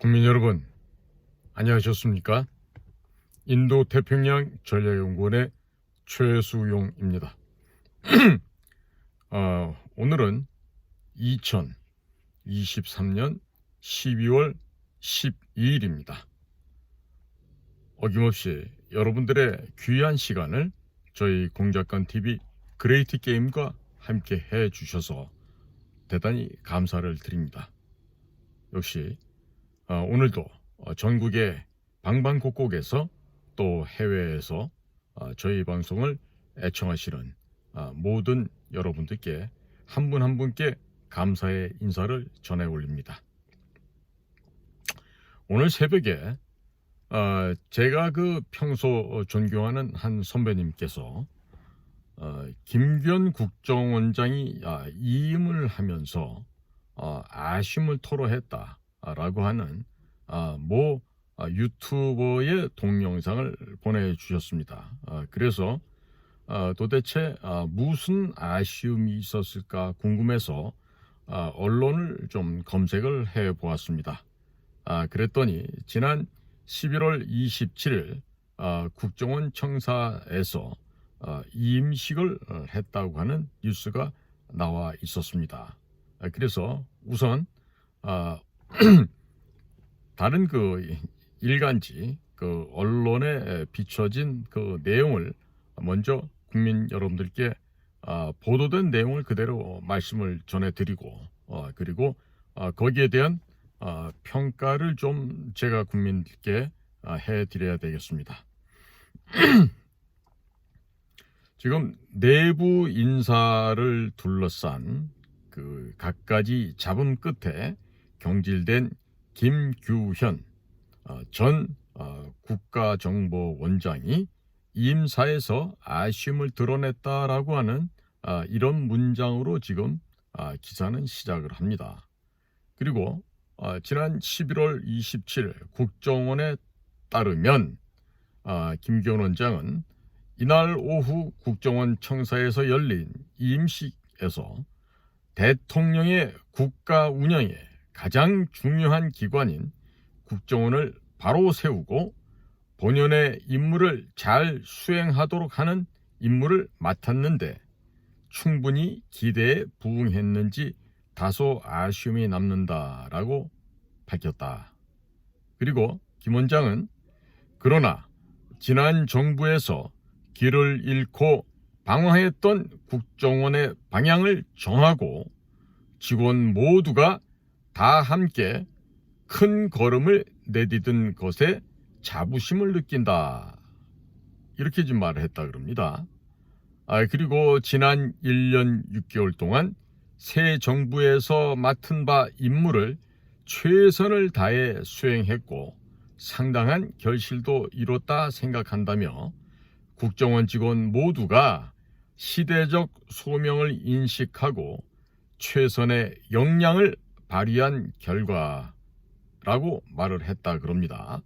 국민 여러분, 안녕하셨습니까? 인도태평양 전략연구원의 최수용입니다. 오늘은 2023년 12월 12일입니다. 어김없이 여러분들의 귀한 시간을 저희 공작관TV 그레이트 게임과 함께 해주셔서 대단히 감사를 드립니다. 역시 오늘도 전국의 방방곡곡에서 또 해외에서 저희 방송을 애청하시는 모든 여러분들께 한 분 한 분께 감사의 인사를 전해 올립니다. 오늘 새벽에 제가 평소 존경하는 한 선배님께서 김규현 국정원장이 이임을 하면서 아쉬움을 토로했다라고 하는 모 유튜버의 동영상을 보내주셨습니다. 그래서 도대체 무슨 아쉬움이 있었을까 궁금해서 언론을 좀 검색을 해보았습니다. 그랬더니 지난 11월 27일 국정원 청사에서 이임식을 했다고 하는 뉴스가 나와 있었습니다. 그래서 우선 다른 일간지 언론에 비춰진 내용을 먼저 국민 여러분들께 보도된 내용을 그대로 말씀을 전해드리고 그리고 거기에 대한 평가를 좀 제가 국민들께 해드려야 되겠습니다. 지금 내부 인사를 둘러싼 갖가지 잡음 끝에 경질된 김규현 전 국가정보원장이 임사에서 아쉬움을 드러냈다라고 하는 이런 문장으로 지금 기사는 시작을 합니다. 그리고 지난 11월 27일 국정원에 따르면 김규현 원장은 이날 오후 국정원 청사에서 열린 임식에서 대통령의 국가 운영에 가장 중요한 기관인 국정원을 바로 세우고 본연의 임무를 잘 수행하도록 하는 임무를 맡았는데 충분히 기대에 부응했는지 다소 아쉬움이 남는다라고 밝혔다. 그리고 김 원장은 그러나 지난 정부에서 길을 잃고 방황했던 국정원의 방향을 정하고 직원 모두가 다 함께 큰 걸음을 내디딘 것에 자부심을 느낀다. 이렇게 좀 말을 했다 그럽니다. 그리고 지난 1년 6개월 동안 새 정부에서 맡은 바 임무를 최선을 다해 수행했고 상당한 결실도 이뤘다 생각한다며 국정원 직원 모두가 시대적 소명을 인식하고 최선의 역량을 발휘한 결과라고 말을 했다 그럽니다.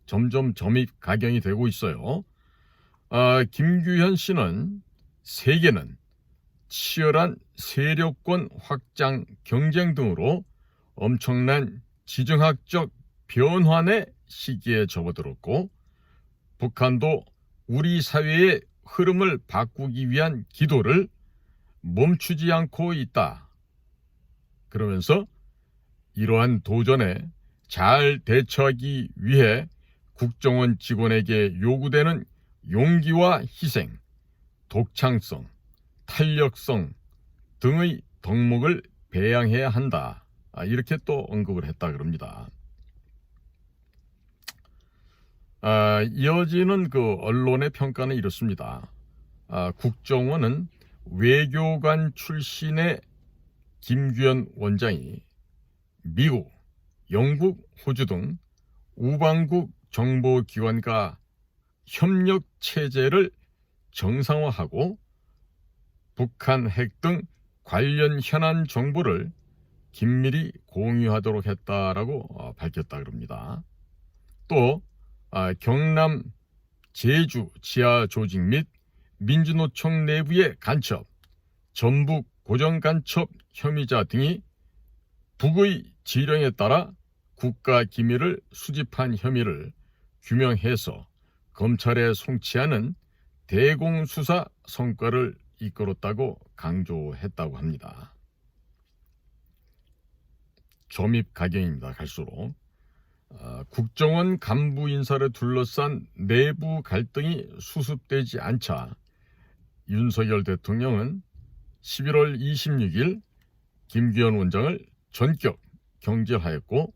점점 점입 가경이 되고 있어요. 김규현 씨는 세계는 치열한 세력권 확장 경쟁 등으로 엄청난 지정학적 변환의 시기에 접어들었고 북한도 우리 사회의 흐름을 바꾸기 위한 기도를 멈추지 않고 있다. 그러면서 이러한 도전에 잘 대처하기 위해 국정원 직원에게 요구되는 용기와 희생, 독창성, 탄력성 등의 덕목을 배양해야 한다. 이렇게 또 언급을 했다 그럽니다. 이어지는 언론의 평가는 이렇습니다. 국정원은 외교관 출신의 김규현 원장이 미국, 영국, 호주 등 우방국 정보기관과 협력 체제를 정상화하고 북한 핵 등 관련 현안 정보를 긴밀히 공유하도록 했다라고 밝혔다 그럽니다. 또 경남 제주 지하 조직 및 민주노총 내부의 간첩, 전북 고정간첩 혐의자 등이 북의 지령에 따라 국가기밀을 수집한 혐의를 규명해서 검찰에 송치하는 대공수사 성과를 이끌었다고 강조했다고 합니다. 점입가경입니다. 갈수록 국정원 간부 인사를 둘러싼 내부 갈등이 수습되지 않자 윤석열 대통령은 11월 26일 김규현 원장을 전격 경질하였고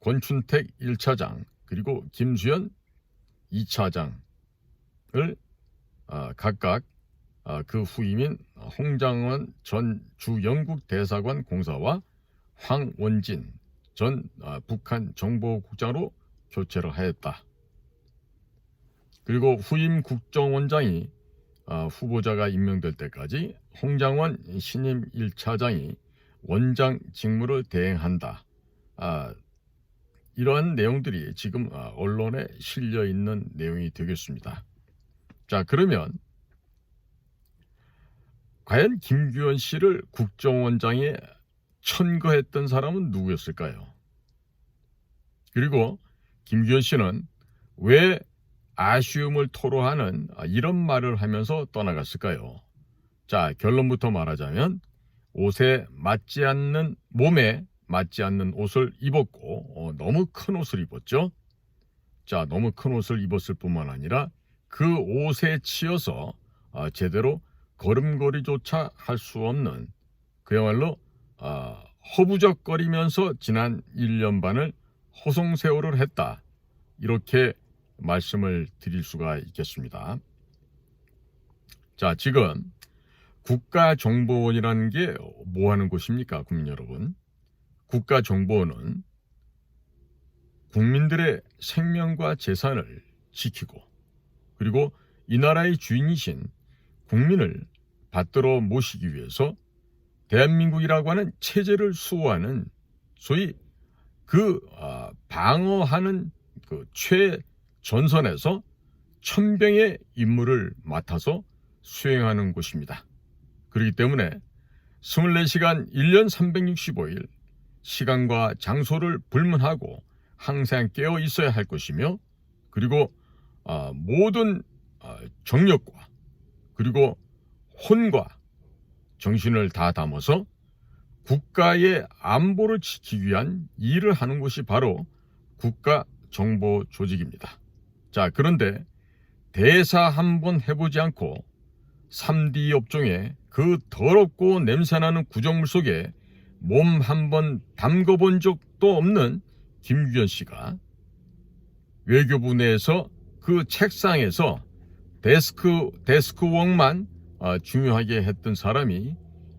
권춘택 1차장 그리고 김수현 2차장을 각각 그 후임인 홍장원 전 주영국 대사관 공사와 황원진 전 북한 정보국장으로 교체를 하였다. 그리고 후임 국정원장이 후보자가 임명될 때까지 홍장원 신임 1차장이 원장 직무를 대행한다. 이러한 내용들이 지금 언론에 실려 있는 내용이 되겠습니다. 자, 그러면 과연 김규현 씨를 국정원장에 천거했던 사람은 누구였을까요? 그리고 김규현 씨는 왜 아쉬움을 토로하는 이런 말을 하면서 떠나갔을까요? 자, 결론부터 말하자면 옷에 맞지 않는 몸에 맞지 않는 옷을 입었고 너무 큰 옷을 입었죠. 자, 너무 큰 옷을 입었을 뿐만 아니라 그 옷에 치여서 제대로 걸음걸이조차 할 수 없는 그야말로 허부적거리면서 지난 1년 반을 허송세월을 했다. 이렇게 말씀을 드릴 수가 있겠습니다. 자, 지금 국가정보원이라는 게 뭐 하는 곳입니까, 국민 여러분? 국가정보원은 국민들의 생명과 재산을 지키고 그리고 이 나라의 주인이신 국민을 받들어 모시기 위해서 대한민국이라고 하는 체제를 수호하는 소위 방어하는 최전선에서 천병의 임무를 맡아서 수행하는 곳입니다. 그렇기 때문에 24시간 1년 365일 시간과 장소를 불문하고 항상 깨어 있어야 할 것이며 그리고 모든 정력과 그리고 혼과 정신을 다 담아서 국가의 안보를 지키기 위한 일을 하는 것이 바로 국가정보조직입니다. 자, 그런데 대사 한번 해보지 않고 3D 업종의 그 더럽고 냄새나는 구정물 속에 몸 한번 담궈본 적도 없는 김규현 씨가 외교부 내에서 그 책상에서 데스크웍만 중요하게 했던 사람이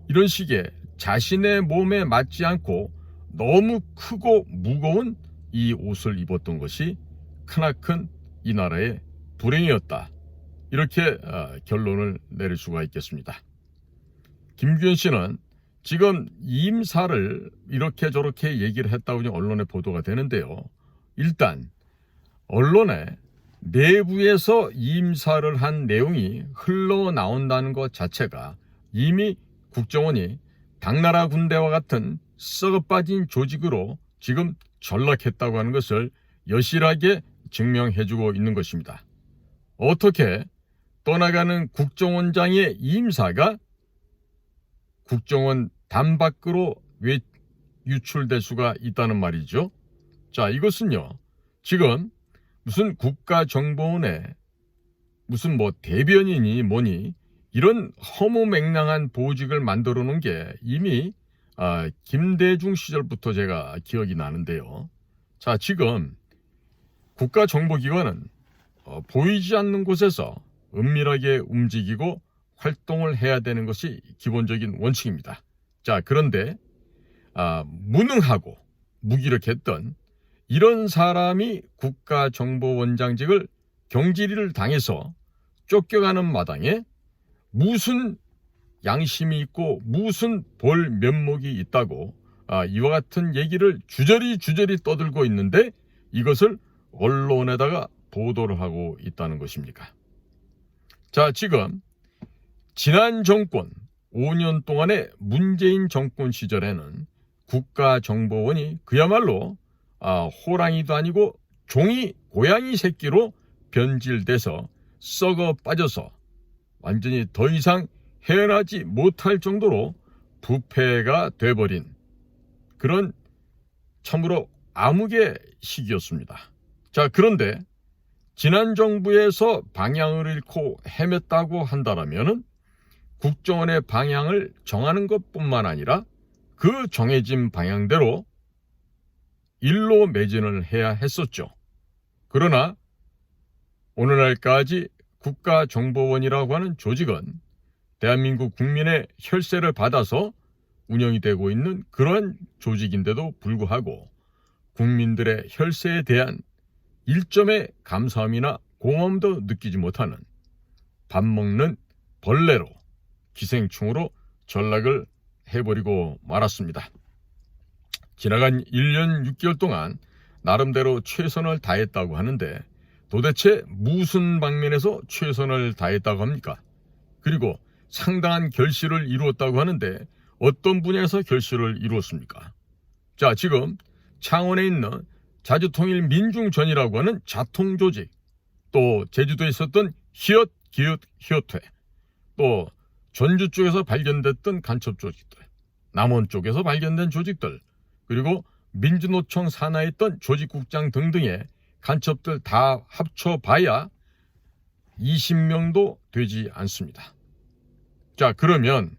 이런 식의 자신의 몸에 맞지 않고 너무 크고 무거운 이 옷을 입었던 것이 크나큰 이 나라의 불행이었다. 이렇게 결론을 내릴 수가 있겠습니다. 김규현 씨는 지금 임사를 이렇게 저렇게 얘기를 했다고 언론에 보도가 되는데요. 일단 언론에 내부에서 임사를 한 내용이 흘러나온다는 것 자체가 이미 국정원이 당나라 군대와 같은 썩어빠진 조직으로 지금 전락했다고 하는 것을 여실하게 증명해주고 있는 것입니다. 어떻게 떠나가는 국정원장의 임사가 국정원 단 밖으로 유출될 수가 있다는 말이죠. 자, 이것은요, 지금 무슨 국가정보원에 무슨 대변인이 뭐니 이런 허무맹랑한 보직을 만들어 놓은 게 이미 김대중 시절부터 제가 기억이 나는데요. 자, 지금 국가정보기관은 보이지 않는 곳에서 은밀하게 움직이고 활동을 해야 되는 것이 기본적인 원칙입니다. 자, 그런데 무능하고 무기력했던 이런 사람이 국가정보원장직을 경질을 당해서 쫓겨가는 마당에 무슨 양심이 있고 무슨 볼 면목이 있다고 이와 같은 얘기를 주저리 떠들고 있는데 이것을 언론에다가 보도를 하고 있다는 것입니까? 자, 지금 지난 정권 5년 동안의 문재인 정권 시절에는 국가정보원이 그야말로 호랑이도 아니고 종이 고양이 새끼로 변질돼서 썩어 빠져서 완전히 더 이상 헤어나지 못할 정도로 부패가 돼버린 그런 참으로 암흑의 시기였습니다. 자, 그런데 지난 정부에서 방향을 잃고 헤맸다고 한다면 국정원의 방향을 정하는 것뿐만 아니라 그 정해진 방향대로 일로 매진을 해야 했었죠. 그러나 오늘날까지 국가정보원이라고 하는 조직은 대한민국 국민의 혈세를 받아서 운영이 되고 있는 그런 조직인데도 불구하고 국민들의 혈세에 대한 일점의 감사함이나 공허함도 느끼지 못하는 밥 먹는 벌레로 기생충으로 전락을 해버리고 말았습니다. 지나간 1년 6개월 동안 나름대로 최선을 다했다고 하는데 도대체 무슨 방면에서 최선을 다했다고 합니까? 그리고 상당한 결실을 이루었다고 하는데 어떤 분야에서 결실을 이루었습니까? 자, 지금 창원에 있는 자주통일민중전이라고 하는 자통조직, 또 제주도에 있었던 히읗회, 또 전주 쪽에서 발견됐던 간첩조직들, 남원 쪽에서 발견된 조직들, 그리고 민주노총 산하에 있던 조직국장 등등의 간첩들 다 합쳐봐야 20명도 되지 않습니다. 자, 그러면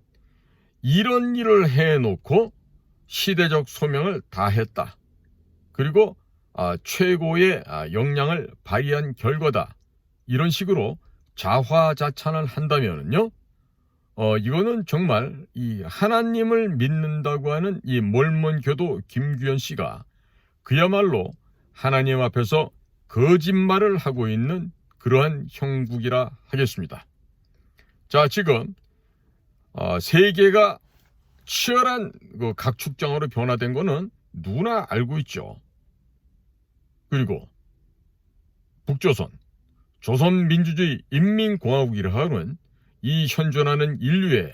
이런 일을 해놓고 시대적 소명을 다했다. 그리고 최고의 역량을 발휘한 결과다. 이런 식으로 자화자찬을 한다면요, 이거는 정말 이 하나님을 믿는다고 하는 이 몰몬교도 김규현 씨가 그야말로 하나님 앞에서 거짓말을 하고 있는 그러한 형국이라 하겠습니다. 자, 지금 세계가 치열한 각축장으로 변화된 거는 누구나 알고 있죠. 그리고 북조선, 조선민주주의 인민공화국이라 하는 이 현존하는 인류의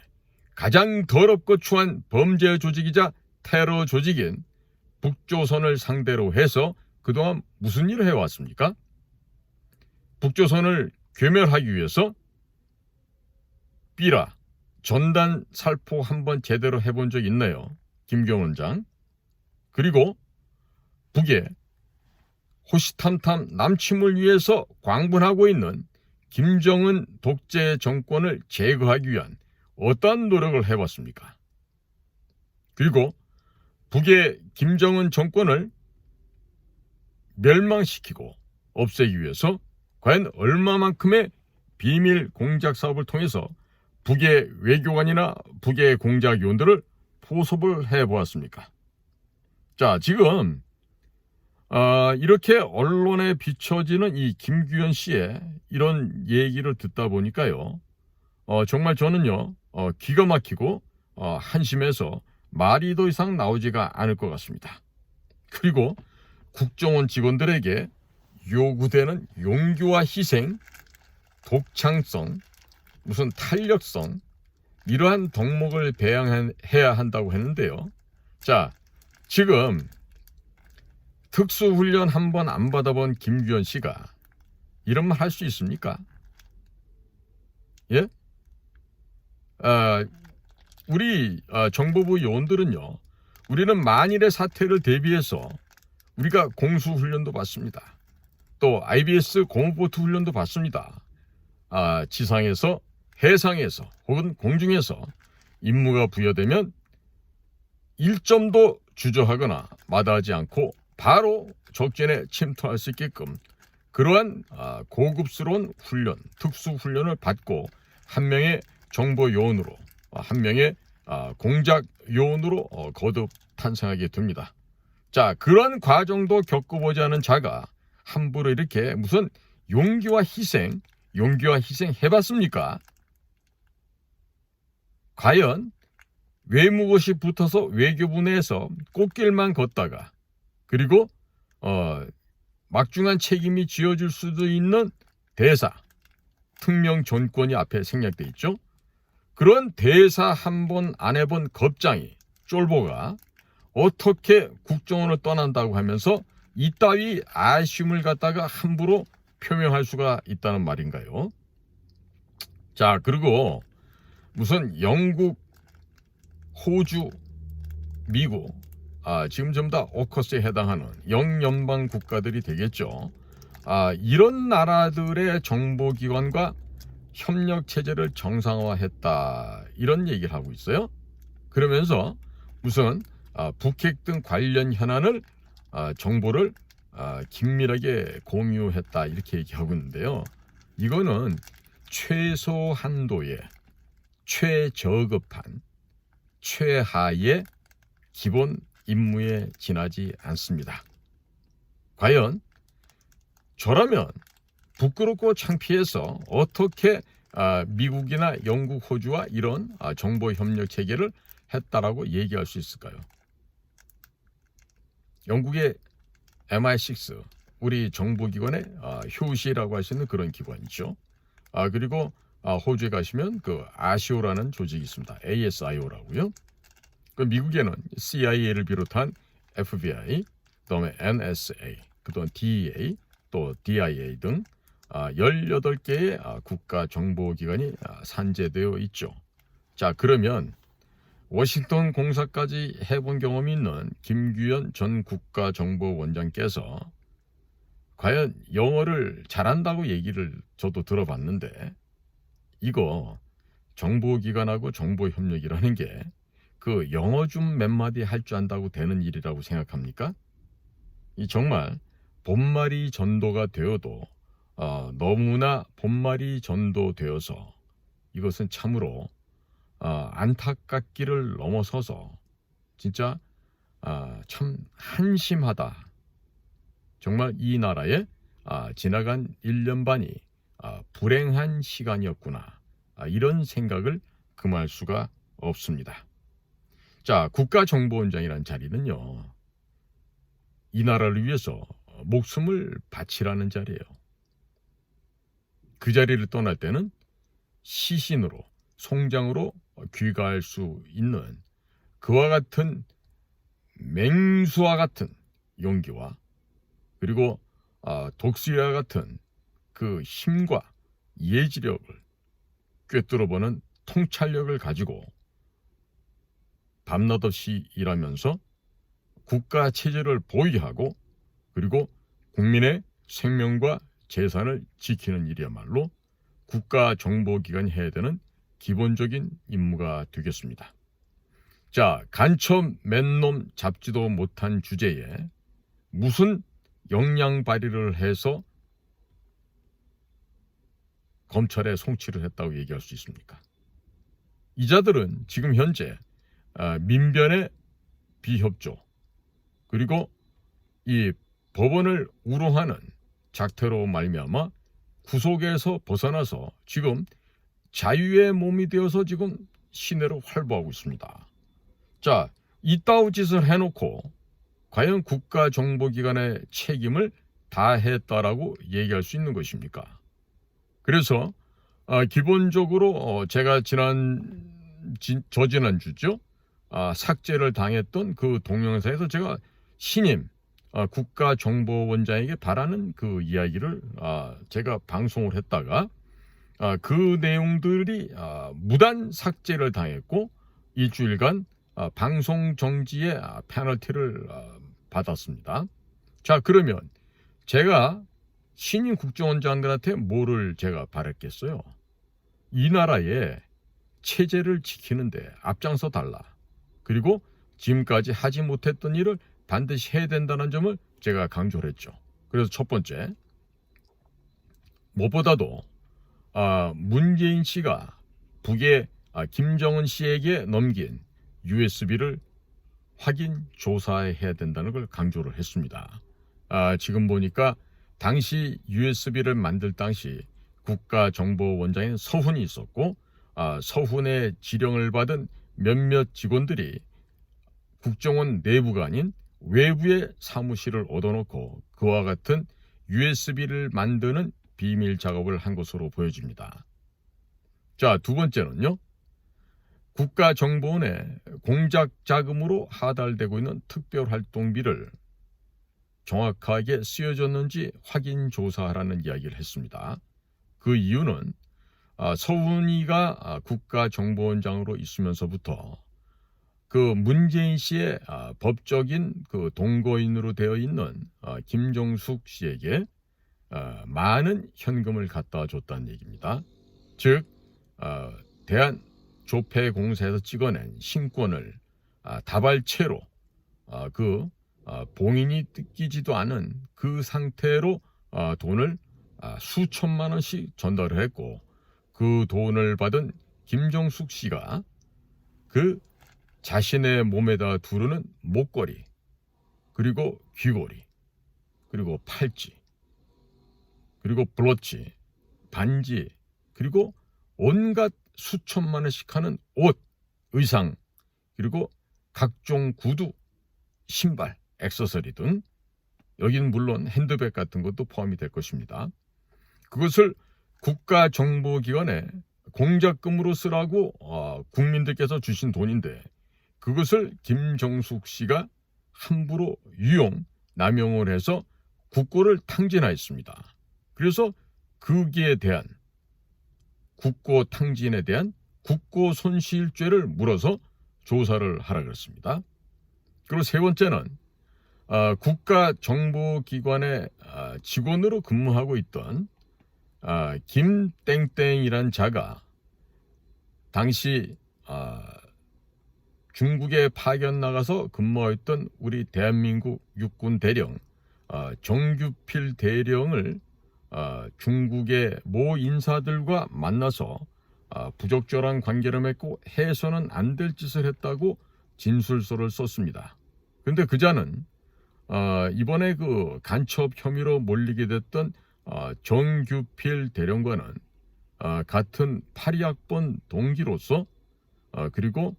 가장 더럽고 추한 범죄 조직이자 테러 조직인 북조선을 상대로 해서 그동안 무슨 일을 해왔습니까? 북조선을 괴멸하기 위해서 삐라, 전단 살포 한번 제대로 해본 적 있나요? 김경원장. 그리고 북에 호시탐탐 남침을 위해서 광분하고 있는 김정은 독재 정권을 제거하기 위한 어떠한 노력을 해봤습니까? 그리고 북의 김정은 정권을 멸망시키고 없애기 위해서 과연 얼마만큼의 비밀 공작 사업을 통해서 북의 외교관이나 북의 공작 요원들을 포섭을 해보았습니까? 자, 지금 이렇게 언론에 비춰지는 이 김규현 씨의 이런 얘기를 듣다 보니까요, 정말 저는요, 기가 막히고 한심해서 말이 더 이상 나오지가 않을 것 같습니다. 그리고 국정원 직원들에게 요구되는 용기와 희생, 독창성, 무슨 탄력성, 이러한 덕목을 배양해야 한다고 했는데요. 자, 지금 특수훈련 한 번 안 받아본 김규현 씨가 이런 말 할 수 있습니까? 예? 우리 정보부 요원들은요, 우리는 만일의 사태를 대비해서 우리가 공수훈련도 받습니다. 또 IBS 공무보트 훈련도 받습니다. 지상에서, 해상에서 혹은 공중에서 임무가 부여되면 1점도 주저하거나 마다하지 않고 바로 적진에 침투할 수 있게끔 그러한 고급스러운 훈련, 특수훈련을 받고 한 명의 정보 요원으로, 한 명의 공작 요원으로 거듭 탄생하게 됩니다. 자, 그런 과정도 겪어보지 않은 자가 함부로 이렇게 무슨 용기와 희생 해봤습니까? 과연 외무고시 붙어서 외교부 내에서 꽃길만 걷다가 그리고 막중한 책임이 지어질 수도 있는 대사, 특명 존권이 앞에 생략돼 있죠. 그런 대사 한 번 안 해본 겁장이 쫄보가 어떻게 국정원을 떠난다고 하면서 이따위 아쉬움을 갖다가 함부로 표명할 수가 있다는 말인가요? 자, 그리고 무슨 영국, 호주, 미국, 지금 전부 다 오커스에 해당하는 영연방 국가들이 되겠죠. 이런 나라들의 정보기관과 협력체제를 정상화했다, 이런 얘기를 하고 있어요. 그러면서 무슨 북핵 등 관련 현안을 정보를 긴밀하게 공유했다, 이렇게 얘기하고 있는데요. 이거는 최소한도의 최저급한 최하의 기본 임무에 지나지 않습니다. 과연 저라면 부끄럽고 창피해서 어떻게 미국이나 영국, 호주와 이런 정보 협력 체계를 했다라고 얘기할 수 있을까요? 영국의 MI6, 우리 정보기관의 효시라고 할 수 있는 그런 기관이죠. 그리고 호주에 가시면 그 아시오라는 조직이 있습니다. ASIO라고요. 그 미국에는 CIA를 비롯한 FBI, 그다음에 NSA, 그다음 DEA, 또 DIA 등 18개의 국가정보기관이 산재되어 있죠. 자, 그러면 워싱턴 공사까지 해본 경험이 있는 김규현 전 국가정보원장께서 과연 영어를 잘한다고 얘기를 저도 들어봤는데, 이거 정보기관하고 정보협력이라는 게 그 영어 좀 몇 마디 할 줄 안다고 되는 일이라고 생각합니까? 이 정말 본말이 전도가 되어도 너무나 본말이 전도되어서 이것은 참으로 안타깝기를 넘어서서 진짜 참 한심하다. 정말 이 나라의 지나간 1년 반이 불행한 시간이었구나, 이런 생각을 금할 수가 없습니다. 자, 국가정보원장이라는 자리는요, 이 나라를 위해서 목숨을 바치라는 자리예요. 그 자리를 떠날 때는 시신으로, 송장으로 귀가할 수 있는 그와 같은 맹수와 같은 용기와, 그리고 독수리와 같은 그 힘과 예지력을 꿰뚫어보는 통찰력을 가지고 밤낮 없이 일하면서 국가 체제를 보위하고, 그리고 국민의 생명과 재산을 지키는 일이야말로 국가정보기관이 해야 되는 기본적인 임무가 되겠습니다. 자, 간첩 맨놈 잡지도 못한 주제에 무슨 역량 발휘를 해서 검찰에 송치를 했다고 얘기할 수 있습니까? 이자들은 지금 현재 민변의 비협조, 그리고 이 법원을 우롱하는 작태로 말미암아 구속에서 벗어나서 지금 자유의 몸이 되어서 지금 시내로 활보하고 있습니다. 자, 이따위 짓을 해놓고 과연 국가정보기관의 책임을 다했다라고 얘기할 수 있는 것입니까? 그래서 기본적으로 제가 저지난주죠, 삭제를 당했던 그 동영상에서 제가 신임 국가정보원장에게 바라는 그 이야기를 제가 방송을 했다가 그 내용들이 무단 삭제를 당했고 일주일간 방송 정지의 페널티를 받았습니다. 자, 그러면 제가 신임 국정원장들한테 뭐를 제가 바랬겠어요? 이 나라의 체제를 지키는데 앞장서 달라. 그리고 지금까지 하지 못했던 일을 반드시 해야 된다는 점을 제가 강조를 했죠. 그래서 첫 번째, 무엇보다도 문재인 씨가 북의 김정은 씨에게 넘긴 USB를 확인 조사해야 된다는 걸 강조를 했습니다. 지금 보니까 당시 USB를 만들 당시 국가정보원장인 서훈이 있었고, 서훈의 지령을 받은 몇몇 직원들이 국정원 내부가 아닌 외부의 사무실을 얻어놓고 그와 같은 USB를 만드는 비밀 작업을 한 것으로 보여집니다. 자, 두 번째는요, 국가정보원의 공작 자금으로 하달되고 있는 특별활동비를 정확하게 쓰여졌는지 확인 조사하라는 이야기를 했습니다. 그 이유는 서훈이가 국가정보원장으로 있으면서부터 그 문재인 씨의 법적인 그 동거인으로 되어 있는 김정숙 씨에게 많은 현금을 갖다 줬다는 얘기입니다. 즉 대한조폐공사에서 찍어낸 신권을 다발체로 봉인이 뜯기지도 않은 그 상태로 돈을 수천만 원씩 전달을 했고, 그 돈을 받은 김정숙 씨가 그 자신의 몸에다 두르는 목걸이, 그리고 귀걸이, 그리고 팔찌, 그리고 브로치, 반지, 그리고 온갖 수천만 원씩 하는 옷, 의상, 그리고 각종 구두, 신발, 액세서리 등, 여긴 물론 핸드백 같은 것도 포함이 될 것입니다. 그것을 국가정보기관에 공작금으로 쓰라고 국민들께서 주신 돈인데, 그것을 김정숙 씨가 함부로 남용을 해서 국고를 탕진하였습니다. 그래서 거기에 대한 국고 탕진에 대한 국고손실죄를 물어서 조사를 하라 그랬습니다. 그리고 세 번째는 국가정보기관의 직원으로 근무하고 있던 김땡땡이란 자가 당시 중국에 파견 나가서 근무했던 우리 대한민국 육군 대령 정규필 대령을 중국의 모 인사들과 만나서 부적절한 관계를 맺고 해서는 안 될 짓을 했다고 진술서를 썼습니다. 그런데 그자는 이번에 그 간첩 혐의로 몰리게 됐던 정규필 대령과는 같은 82학번 동기로서 그리고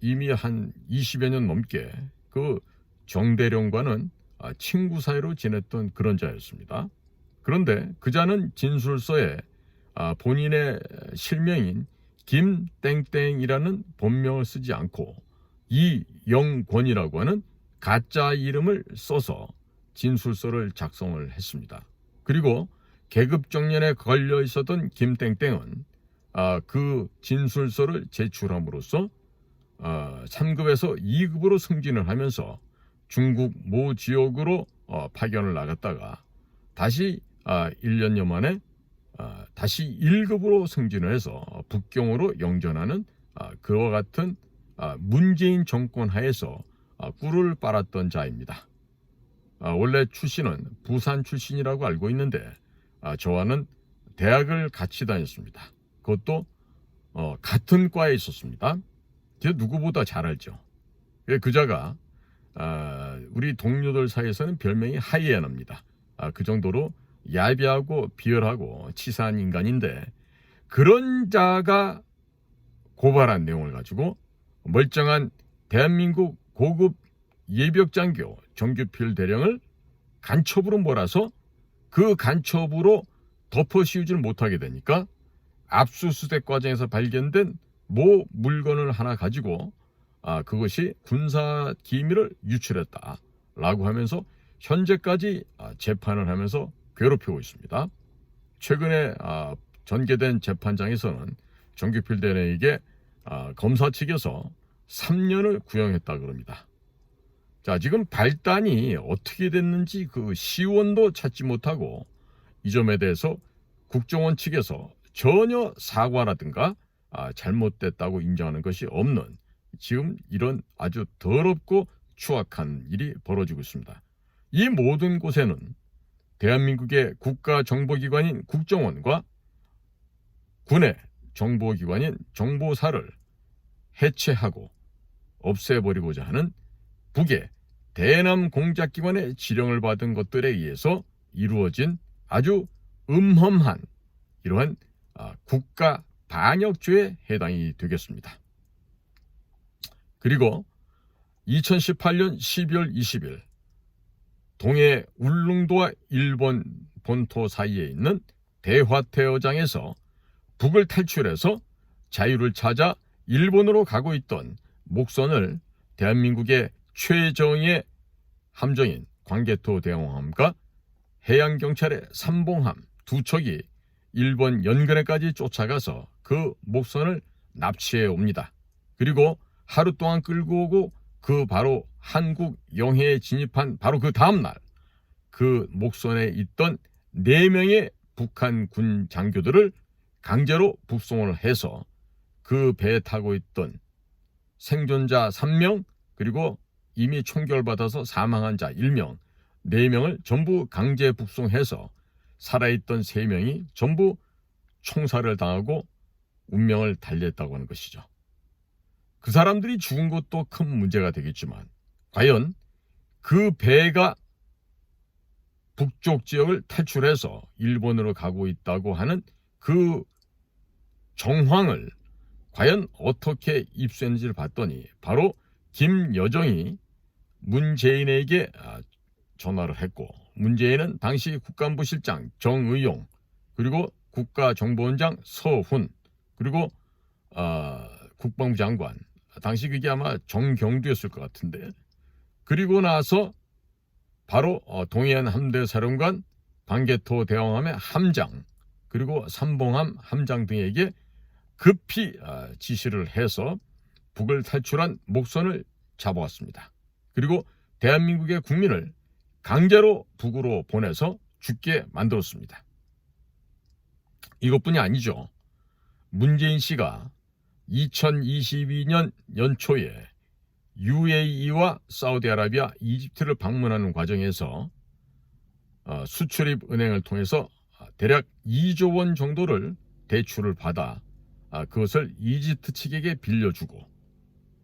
이미 한 20여 년 넘게 그 정대령과는 친구 사이로 지냈던 그런 자였습니다. 그런데 그자는 진술서에 본인의 실명인 김땡땡이라는 본명을 쓰지 않고 이영권이라고 하는 가짜 이름을 써서 진술서를 작성을 했습니다. 그리고 계급정년에 걸려 있었던 김땡땡은 그 진술서를 제출함으로써 3급에서 2급으로 승진을 하면서 중국 모 지역으로 파견을 나갔다가 다시 1년여 만에 다시 1급으로 승진을 해서 북경으로 영전하는 그와 같은 문재인 정권 하에서 꿀을 빨았던 자입니다. 원래 출신은 부산 출신이라고 알고 있는데 저와는 대학을 같이 다녔습니다. 그것도 같은 과에 있었습니다. 제가 누구보다 잘 알죠. 그자가 우리 동료들 사이에서는 별명이 하이에나입니다. 그 정도로 야비하고 비열하고 치사한 인간인데, 그런 자가 고발한 내용을 가지고 멀쩡한 대한민국 고급 예비역장교 정규필 대령을 간첩으로 몰아서 그 간첩으로 덮어씌우지를 못하게 되니까 압수수색 과정에서 발견된 모 물건을 하나 가지고 그것이 군사 기밀을 유출했다라고 하면서 현재까지 재판을 하면서 괴롭히고 있습니다. 최근에 전개된 재판장에서는 정규필 대령에게 검사 측에서 3년을 구형했다 그럽니다. 자, 지금 발단이 어떻게 됐는지 그 시원도 찾지 못하고 이 점에 대해서 국정원 측에서 전혀 사과라든가 잘못됐다고 인정하는 것이 없는 지금 이런 아주 더럽고 추악한 일이 벌어지고 있습니다. 이 모든 곳에는 대한민국의 국가정보기관인 국정원과 군의 정보기관인 정보사를 해체하고 없애버리고자 하는 북의 대남 공작기관의 지령을 받은 것들에 의해서 이루어진 아주 음험한 이러한 국가 반역죄에 해당이 되겠습니다. 그리고 2018년 12월 20일 동해 울릉도와 일본 본토 사이에 있는 대화태어장에서 북을 탈출해서 자유를 찾아 일본으로 가고 있던 목선을 대한민국의 최정예 함정인 광개토 대왕함과 해양경찰의 삼봉함 두 척이 일본 연근해까지 쫓아가서 그 목선을 납치해 옵니다. 그리고 하루 동안 끌고 오고 그 바로 한국 영해에 진입한 바로 그 다음날 그 목선에 있던 4명의 북한 군 장교들을 강제로 북송을 해서 그 배에 타고 있던 생존자 3명 그리고 이미 총결받아서 사망한 자 1명, 4명을 전부 강제 북송해서 살아있던 3명이 전부 총살을 당하고 운명을 달리했다고 하는 것이죠. 그 사람들이 죽은 것도 큰 문제가 되겠지만 과연 그 배가 북쪽 지역을 탈출해서 일본으로 가고 있다고 하는 그 정황을 과연 어떻게 입수했는지를 봤더니 바로 김여정이 문재인에게 전화를 했고 문재인은 당시 국가안보 실장 정의용 그리고 국가정보원장 서훈 그리고 국방부 장관 당시 그게 아마 정경두였을 것 같은데 그리고 나서 바로 동해안 함대사령관 광개토 대왕함의 함장 그리고 삼봉함 함장 등에게 급히 지시를 해서 북을 탈출한 목선을 잡아왔습니다. 그리고 대한민국의 국민을 강제로 북으로 보내서 죽게 만들었습니다. 이것뿐이 아니죠. 문재인 씨가 2022년 연초에 UAE와 사우디아라비아, 이집트를 방문하는 과정에서 수출입 은행을 통해서 대략 2조 원 정도를 대출을 받아 그것을 이집트 측에게 빌려주고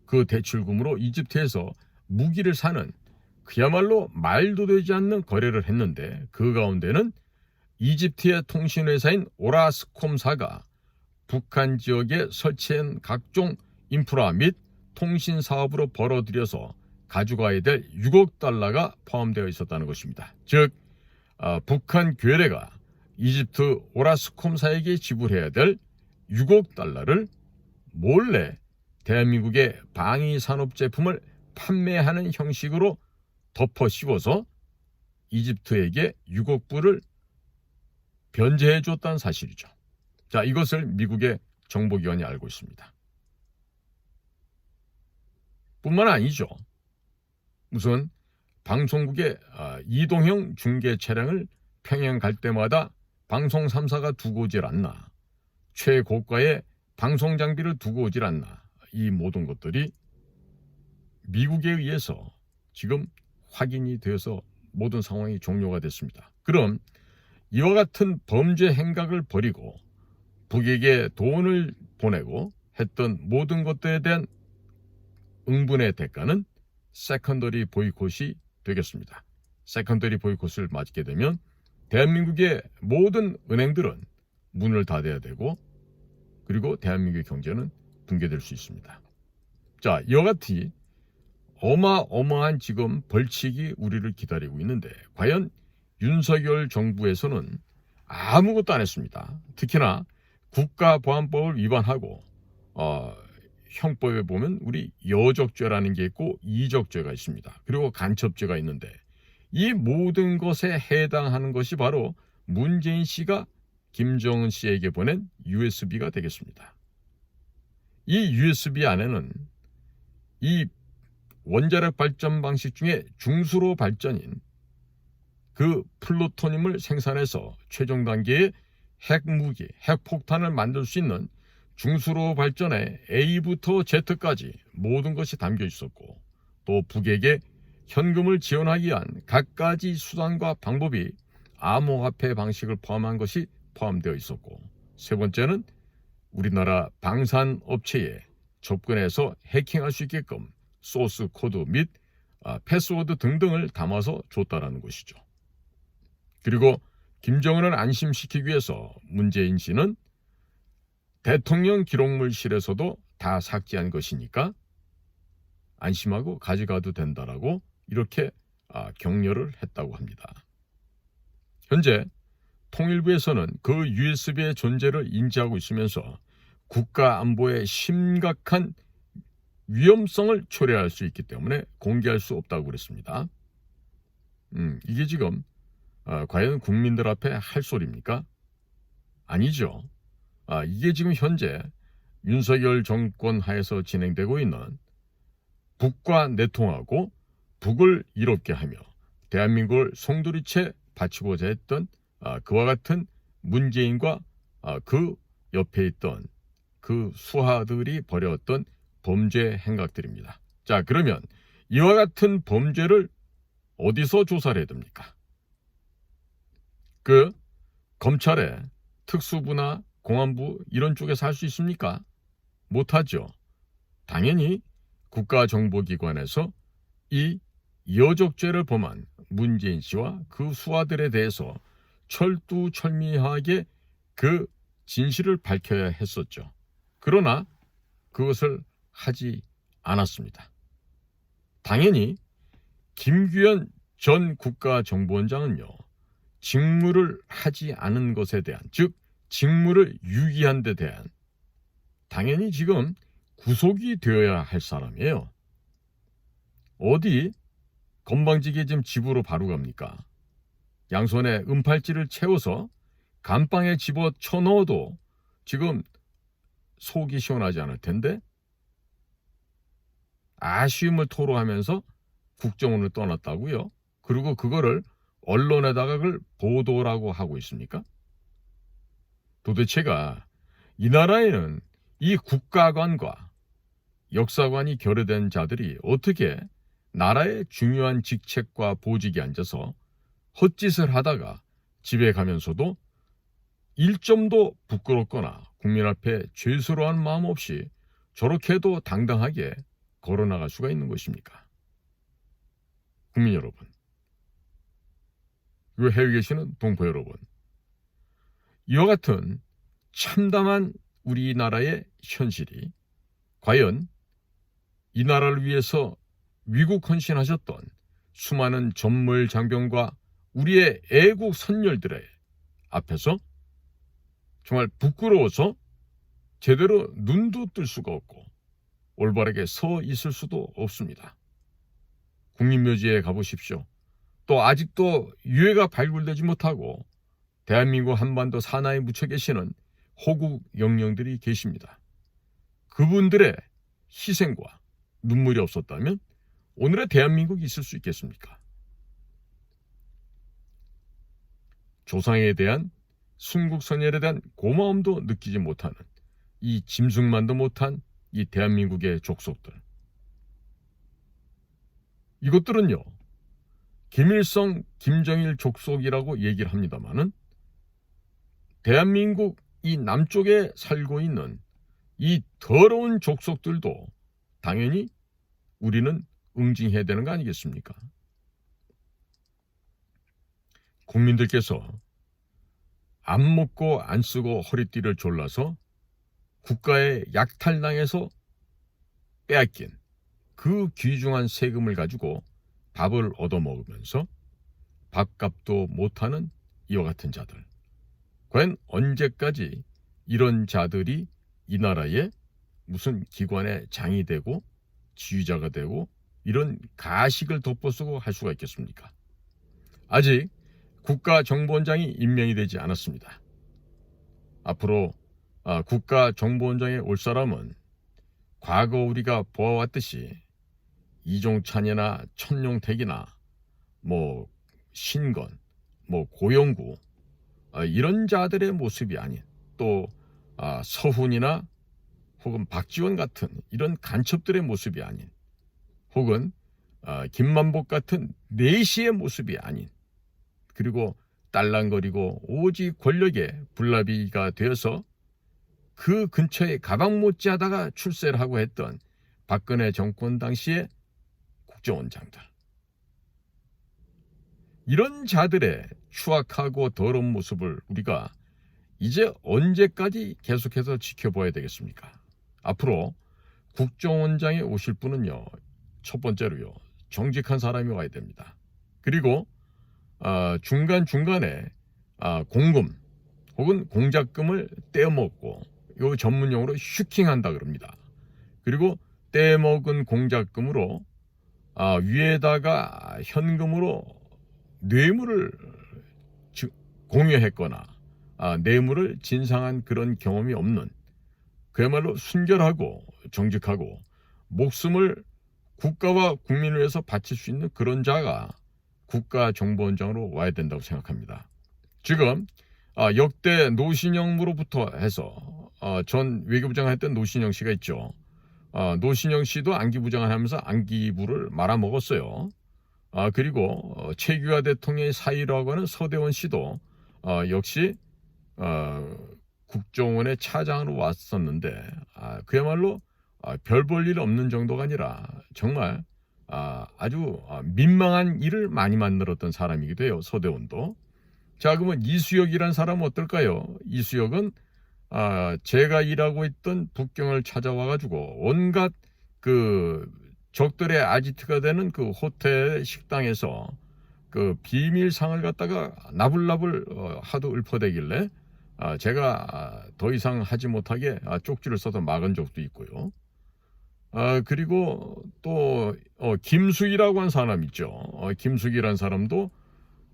그 대출금으로 이집트에서 무기를 사는 그야말로 말도 되지 않는 거래를 했는데 그 가운데는 이집트의 통신회사인 오라스콤사가 북한 지역에 설치한 각종 인프라 및 통신 사업으로 벌어들여서 가져가야 될 6억 달러가 포함되어 있었다는 것입니다. 즉 북한 괴뢰가 이집트 오라스콤사에게 지불해야 될 6억 달러를 몰래 대한민국의 방위산업 제품을 판매하는 형식으로 덮어 씌워서 이집트에게 6억 불을 변제해 줬다는 사실이죠. 자, 이것을 미국의 정보기관이 알고 있습니다. 뿐만 아니죠. 우선 방송국의 이동형 중계 차량을 평양 갈 때마다 방송 3사가 두고 오질 않나, 최고가의 방송 장비를 두고 오질 않나, 이 모든 것들이 미국에 의해서 지금 확인이 되어서 모든 상황이 종료가 됐습니다. 그럼 이와 같은 범죄 행각을 벌이고 북에게 돈을 보내고 했던 모든 것들에 대한 응분의 대가는 세컨더리 보이콧이 되겠습니다. 세컨더리 보이콧을 맞게 되면 대한민국의 모든 은행들은 문을 닫아야 되고 그리고 대한민국의 경제는 붕괴될 수 있습니다. 자, 이와 같이 어마어마한 지금 벌칙이 우리를 기다리고 있는데 과연 윤석열 정부에서는 아무것도 안 했습니다. 특히나 국가보안법을 위반하고 형법에 보면 우리 여적죄라는 게 있고 이적죄가 있습니다. 그리고 간첩죄가 있는데 이 모든 것에 해당하는 것이 바로 문재인 씨가 김정은 씨에게 보낸 USB가 되겠습니다. 이 USB 안에는 이 원자력 발전 방식 중에 중수로 발전인 그 플루토늄을 생산해서 최종 단계의 핵무기, 핵폭탄을 만들 수 있는 중수로 발전의 A부터 Z까지 모든 것이 담겨 있었고 또 북에게 현금을 지원하기 위한 갖가지 수단과 방법이 암호화폐 방식을 포함한 것이 포함되어 있었고 세 번째는 우리나라 방산업체에 접근해서 해킹할 수 있게끔 소스 코드 및 패스워드 등등을 담아서 줬다라는 것이죠. 그리고 김정은을 안심시키기 위해서 문재인 씨는 대통령 기록물실에서도 다 삭제한 것이니까 안심하고 가져가도 된다라고 이렇게 격려를 했다고 합니다. 현재 통일부에서는 그 USB의 존재를 인지하고 있으면서 국가 안보에 심각한 위험성을 초래할 수 있기 때문에 공개할 수 없다고 그랬습니다. 이게 지금 과연 국민들 앞에 할 소리입니까? 아니죠. 이게 지금 현재 윤석열 정권 하에서 진행되고 있는 북과 내통하고 북을 이롭게 하며 대한민국을 송두리째 바치고자 했던 그와 같은 문재인과 그 옆에 있던 그 수하들이 벌여왔던 범죄 행각들입니다. 자, 그러면 이와 같은 범죄를 어디서 조사를 해야 됩니까? 그 검찰의 특수부나 공안부 이런 쪽에서 할 수 있습니까? 못하죠. 당연히 국가정보기관에서 이 여적죄를 범한 문재인 씨와 그 수하들에 대해서 철두철미하게 그 진실을 밝혀야 했었죠. 그러나 그것을 하지 않았습니다. 당연히 김규현 전 국가정보원장은요, 직무를 하지 않은 것에 대한, 즉 직무를 유기한 데 대한 당연히 지금 구속이 되어야 할 사람이에요. 어디 건방지게 지금 집으로 바로 갑니까? 양손에 은팔찌를 채워서 감방에 집어 쳐넣어도 지금 속이 시원하지 않을 텐데 아쉬움을 토로하면서 국정원을 떠났다고요? 그리고 그거를 언론에다가 그걸 보도라고 하고 있습니까? 도대체가 이 나라에는 이 국가관과 역사관이 결여된 자들이 어떻게 나라의 중요한 직책과 보직에 앉아서 헛짓을 하다가 집에 가면서도 일점도 부끄럽거나 국민 앞에 죄스러운 마음 없이 저렇게도 당당하게 걸어나갈 수가 있는 것입니까? 국민 여러분, 그리고 해외에 계시는 동포 여러분, 이와 같은 참담한 우리나라의 현실이 과연 이 나라를 위해서 위국 헌신하셨던 수많은 전물 장병과 우리의 애국 선열들의 앞에서 정말 부끄러워서 제대로 눈도 뜰 수가 없고 올바르게 서 있을 수도 없습니다. 국립묘지에 가보십시오. 또 아직도 유해가 발굴되지 못하고 대한민국 한반도 사나이에 묻혀 계시는 호국 영령들이 계십니다. 그분들의 희생과 눈물이 없었다면 오늘의 대한민국이 있을 수 있겠습니까? 조상에 대한 순국선열에 대한 고마움도 느끼지 못하는 이 짐승만도 못한 이 대한민국의 족속들, 이것들은요 김일성, 김정일 족속이라고 얘기를 합니다마는 대한민국 이 남쪽에 살고 있는 이 더러운 족속들도 당연히 우리는 응징해야 되는 거 아니겠습니까? 국민들께서 안 먹고 안 쓰고 허리띠를 졸라서 국가의 약탈당해서 빼앗긴 그 귀중한 세금을 가지고 밥을 얻어먹으면서 밥값도 못하는 이와 같은 자들, 과연 언제까지 이런 자들이 이 나라에 무슨 기관의 장이 되고 지휘자가 되고 이런 가식을 덮어쓰고 할 수가 있겠습니까? 아직 국가정보원장이 임명이 되지 않았습니다. 앞으로 국가정보원장에 올 사람은 과거 우리가 보아왔듯이 이종찬이나 천용택이나 신건, 고영구 이런 자들의 모습이 아닌 또 서훈이나 혹은 박지원 같은 이런 간첩들의 모습이 아닌 혹은 김만복 같은 내시의 모습이 아닌 그리고 딸랑거리고 오직 권력의 불나비가 되어서 그 근처에 가방 못지하다가 출세를 하고 했던 박근혜 정권 당시의 국정원장들, 이런 자들의 추악하고 더러운 모습을 우리가 이제 언제까지 계속해서 지켜봐야 되겠습니까? 앞으로 국정원장에 오실 분은요, 첫 번째로요, 정직한 사람이 와야 됩니다. 그리고 중간중간에 공금 혹은 공작금을 떼어먹고 이 전문용어로 슈킹한다 그럽니다. 그리고 떼먹은 공작금으로 위에다가 현금으로 뇌물을 공유했거나 뇌물을 진상한 그런 경험이 없는, 그야말로 순결하고 정직하고 목숨을 국가와 국민을 위해서 바칠 수 있는 그런 자가 국가정보원장으로 와야 된다고 생각합니다. 지금 역대 노신영으로부터 해서 전 외교부장을 했던 노신영 씨가 있죠. 노신영 씨도 안기부장을 하면서 안기부를 말아먹었어요. 그리고 최규하 대통령의 사위라고 하는 서대원 씨도 역시 국정원의 차장으로 왔었는데 그야말로 별 볼 일 없는 정도가 아니라 정말 아주 민망한 일을 많이 만들었던 사람이기도 해요. 서대원도. 자, 그러면 이수혁이란 사람은 어떨까요? 이수혁은 제가 일하고 있던 북경을 찾아와가지고 온갖 그 적들의 아지트가 되는 그 호텔 식당에서 그 비밀상을 갖다가 나불나불 하도 읊어대길래 제가 더 이상 하지 못하게 쪽지를 써서 막은 적도 있고요. 그리고 또 김숙이라고 한 사람 있죠. 김숙이란 사람도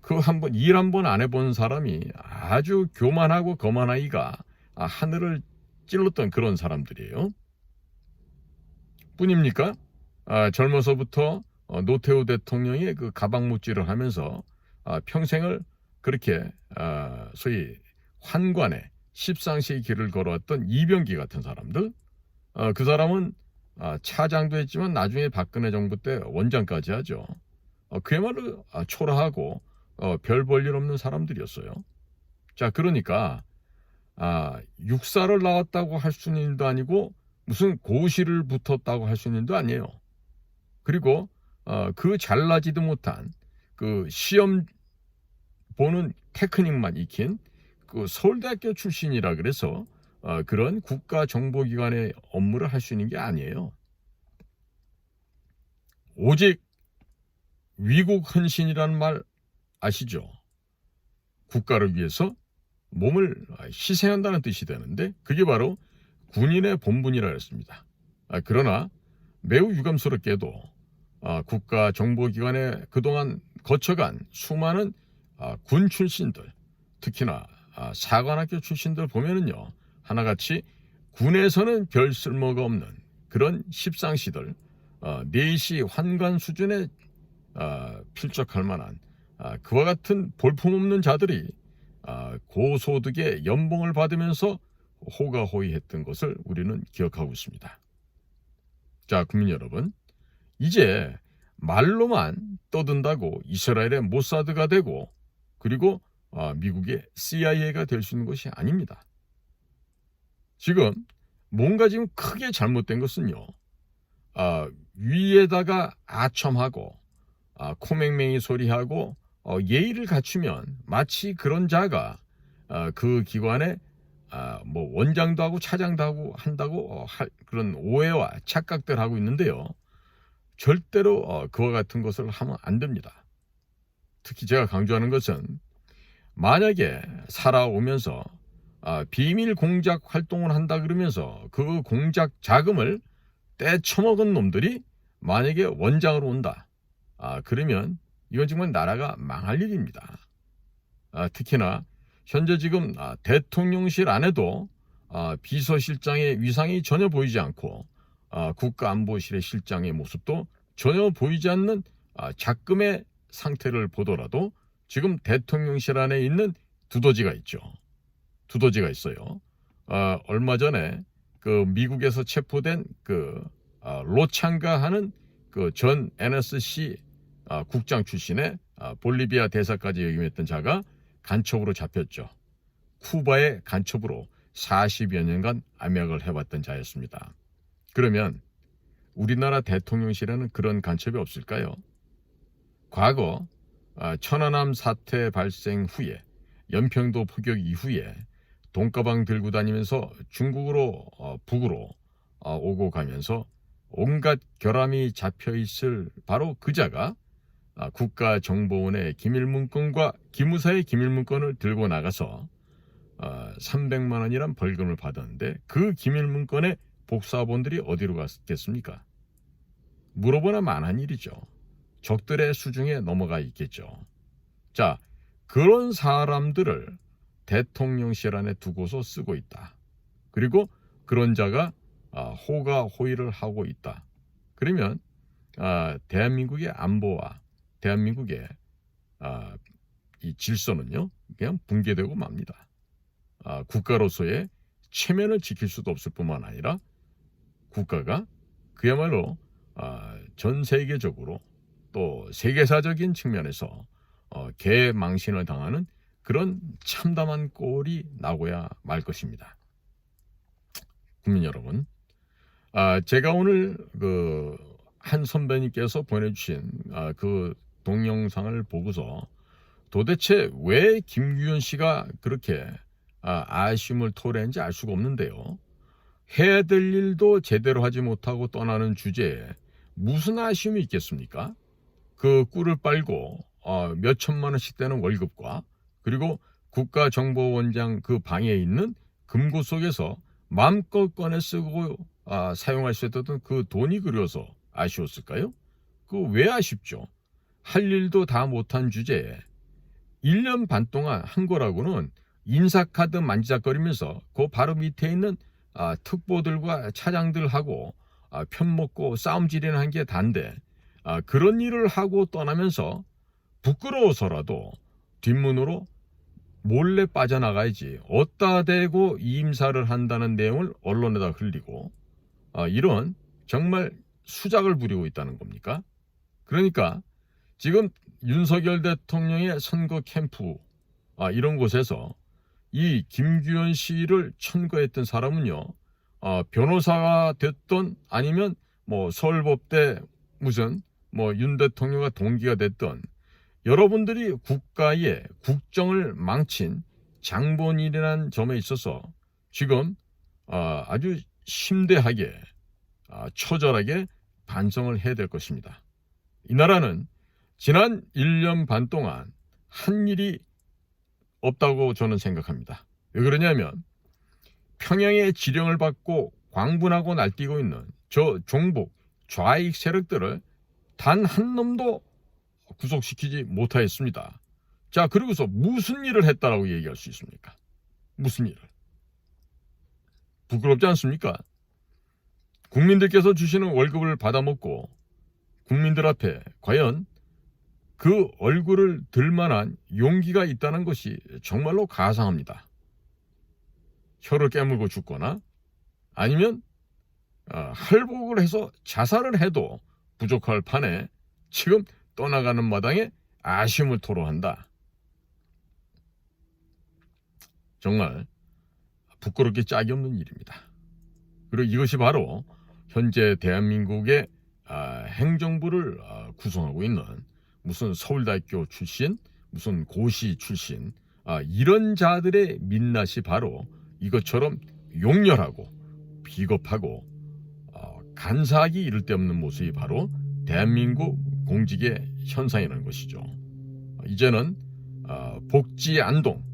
그 일 한 번 안 해본 사람이 아주 교만하고 거만하기가 하늘을 찔렀던 그런 사람들이에요. 뿐입니까? 젊어서부터 노태우 대통령의 그 가방무찌를 하면서 평생을 그렇게 소위 환관에 십상시의 길을 걸어왔던 이병기 같은 사람들, 그 사람은 차장도 했지만 나중에 박근혜 정부 때 원장까지 하죠. 그야말로 초라하고 별 볼 일 없는 사람들이었어요. 자, 그러니까 육사를 나왔다고 할 수 있는 일도 아니고 무슨 고시를 붙었다고 할 수 있는 일도 아니에요. 그리고 그 잘나지도 못한 그 시험 보는 테크닉만 익힌 그 서울대학교 출신이라 그래서 그런 국가정보기관의 업무를 할 수 있는 게 아니에요. 오직 위국 헌신이라는 말 아시죠? 국가를 위해서 몸을 희생한다는 뜻이 되는데 그게 바로 군인의 본분이라 했습니다. 그러나 매우 유감스럽게도 국가정보기관에 그동안 거쳐간 수많은 군 출신들, 특히나 사관학교 출신들 보면은요, 하나같이 군에서는 별 쓸모가 없는 그런 십상시들, 내시 환관 수준에 필적할 만한 그와 같은 볼품없는 자들이 고소득의 연봉을 받으면서 호가호위했던 것을 우리는 기억하고 있습니다. 자, 국민 여러분, 이제 말로만 떠든다고 이스라엘의 모사드가 되고 그리고 미국의 CIA가 될 수 있는 것이 아닙니다. 지금 뭔가 지금 크게 잘못된 것은요, 위에다가 아첨하고 코맹맹이 소리하고 예의를 갖추면 마치 그런 자가 그 기관에 뭐 원장도 하고 차장도 하고 한다고 그런 오해와 착각들 하고 있는데요. 절대로 그와 같은 것을 하면 안 됩니다. 특히 제가 강조하는 것은 만약에 살아오면서 비밀 공작 활동을 한다 그러면서 그 공작 자금을 떼쳐먹은 놈들이 만약에 원장으로 온다. 그러면 이건 정말 나라가 망할 일입니다. 특히나 현재 지금 대통령실 안에도 비서실장의 위상이 전혀 보이지 않고 국가안보실의 실장의 모습도 전혀 보이지 않는 작금의 상태를 보더라도 지금 대통령실 안에 있는 두더지가 있죠. 두더지가 있어요. 얼마 전에 그 미국에서 체포된 그 로창가 하는 그 전 NSC 국장 출신의 볼리비아 대사까지 역임했던 자가 간첩으로 잡혔죠. 쿠바의 간첩으로 40여 년간 암약을 해왔던 자였습니다. 그러면 우리나라 대통령실에는 그런 간첩이 없을까요? 과거 천안함 사태 발생 후에 연평도 포격 이후에 돈가방 들고 다니면서 중국으로 북으로 오고 가면서 온갖 결함이 잡혀있을 바로 그자가 국가정보원의 기밀문건과 기무사의 기밀문건을 들고 나가서 300만 원이란 벌금을 받았는데 그 기밀문건의 복사본들이 어디로 갔겠습니까? 물어보나 만한 일이죠. 적들의 수중에 넘어가 있겠죠. 자, 그런 사람들을 대통령실 안에 두고서 쓰고 있다. 그리고 그런 자가 호가호의를 하고 있다. 그러면 대한민국의 안보와 대한민국의 이 질서는요, 그냥 붕괴되고 맙니다. 국가로서의 체면을 지킬 수도 없을 뿐만 아니라 국가가 그야말로 전 세계적으로 또 세계사적인 측면에서 개망신을 당하는 그런 참담한 꼴이 나고야 말 것입니다. 국민 여러분, 제가 오늘 한 선배님께서 보내주신 그 동영상을 보고서 도대체 왜 김규현 씨가 그렇게 아쉬움을 토로했는지 알 수가 없는데요. 해야 될 일도 제대로 하지 못하고 떠나는 주제에 무슨 아쉬움이 있겠습니까? 그 꿀을 빨고 몇 천만 원씩 되는 월급과 그리고 국가정보원장 그 방에 있는 금고 속에서 마음껏 꺼내 쓰고 사용할 수 있었던 그 돈이 그리워서 아쉬웠을까요? 그 왜 아쉽죠? 할 일도 다 못한 주제에 1년 반 동안 한 거라고는 인사카드 만지작거리면서 그 바로 밑에 있는 특보들과 차장들하고 편먹고 싸움질이나 한 게 단데 그런 일을 하고 떠나면서 부끄러워서라도 뒷문으로 몰래 빠져나가야지 어디다 대고 임사를 한다는 내용을 언론에다 흘리고 이런 정말 수작을 부리고 있다는 겁니까? 그러니까 지금 윤석열 대통령의 선거 캠프 이런 곳에서 이 김규현 씨를 천거했던 사람은요, 변호사가 됐던 아니면 뭐 서울법대 무슨 뭐 윤 대통령과 동기가 됐던 여러분들이 국가의 국정을 망친 장본인이라는 점에 있어서 지금 아주 심대하게 처절하게 반성을 해야 될 것입니다. 이 나라는 지난 1년 반 동안 한 일이 없다고 저는 생각합니다. 왜 그러냐면 평양의 지령을 받고 광분하고 날뛰고 있는 저 종북 좌익 세력들을 단 한 놈도 구속시키지 못하였습니다. 자, 그리고서 무슨 일을 했다라고 얘기할 수 있습니까? 무슨 일을? 부끄럽지 않습니까? 국민들께서 주시는 월급을 받아먹고 국민들 앞에 과연 그 얼굴을 들 만한 용기가 있다는 것이 정말로 가상합니다. 혀를 깨물고 죽거나 아니면 할복을 해서 자살을 해도 부족할 판에 지금 떠나가는 마당에 아쉬움을 토로한다. 정말 부끄럽게 짝이 없는 일입니다. 그리고 이것이 바로 현재 대한민국의 행정부를 구성하고 있는 무슨 서울대학교 출신, 무슨 고시 출신 이런 자들의 민낯이 바로 이것처럼 용렬하고 비겁하고 간사하기 이를 데 없는 모습이 바로 대한민국 공직의 현상이라는 것이죠. 이제는 복지 안동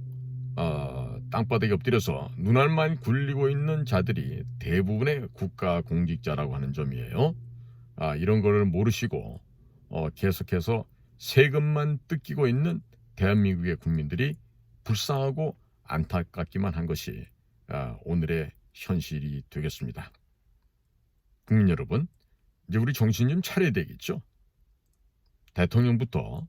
땅바닥에 엎드려서 눈알만 굴리고 있는 자들이 대부분의 국가 공직자라고 하는 점이에요. 이런 거를 모르시고 계속해서 세금만 뜯기고 있는 대한민국의 국민들이 불쌍하고 안타깝기만 한 것이 오늘의 현실이 되겠습니다. 국민 여러분, 이제 우리 정신 좀 차려야 되겠죠? 대통령부터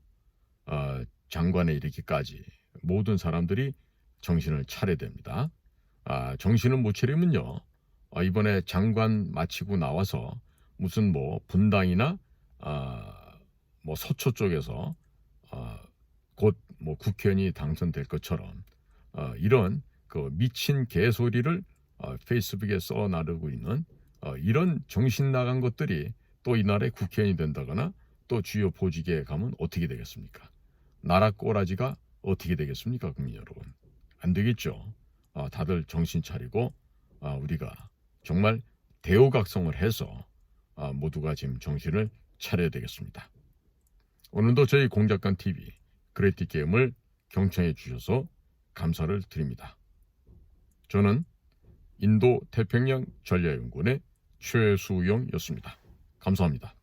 장관에 이르기까지 모든 사람들이 정신을 차려야 됩니다. 정신을 못 차리면요, 이번에 장관 마치고 나와서 무슨 뭐 분당이나 뭐 서초 쪽에서 곧 뭐 국회의원이 당선될 것처럼 이런 그 미친 개소리를 페이스북에 써 나르고 있는 이런 정신 나간 것들이 또 이 나라의 국회의원이 된다거나 또 주요 보직에 가면 어떻게 되겠습니까? 나라 꼬라지가 어떻게 되겠습니까, 국민 여러분? 안 되겠죠. 다들 정신 차리고 우리가 정말 대우각성을 해서 모두가 지금 정신을 차려야 되겠습니다. 오늘도 저희 공작관 TV 그레이티 게임을 경청해 주셔서 감사를 드립니다. 저는 인도 태평양 전략연구원의 최수영이었습니다. 감사합니다.